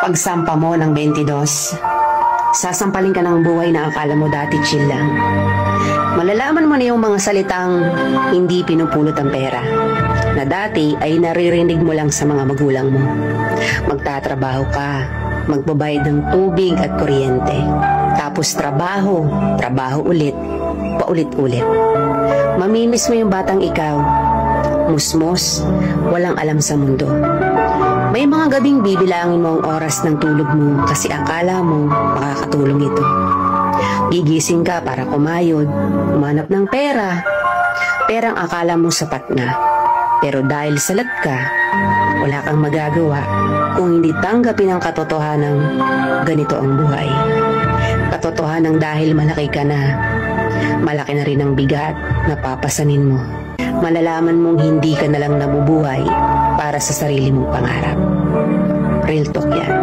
Pagsampa mo ng 22, sasampalin ka ng buhay na akala mo dati chill lang. Malalaman mo na yung mga salitang hindi pinupulot ang pera, na dati ay naririnig mo lang sa mga magulang mo. Magtatrabaho ka, magbabayad ng tubig at kuryente. Tapos trabaho, trabaho ulit, paulit-ulit. Mamimiss mo yung batang ikaw, musmos, walang alam sa mundo. May mga gabing bibilangin mo ang oras ng tulog mo kasi akala mo makakatulong ito. Gigising ka para kumayod, umanap ng pera. Perang akala mo sapat na. Pero dahil salat ka, wala kang magagawa kung hindi tanggapin ang katotohanan ganito ang buhay. Katotohanan dahil malaki ka na, malaki na rin ang bigat na papasanin mo. Malalaman mong hindi ka na lang nabubuhay para sa sarili mong pangarap. Real talk yan.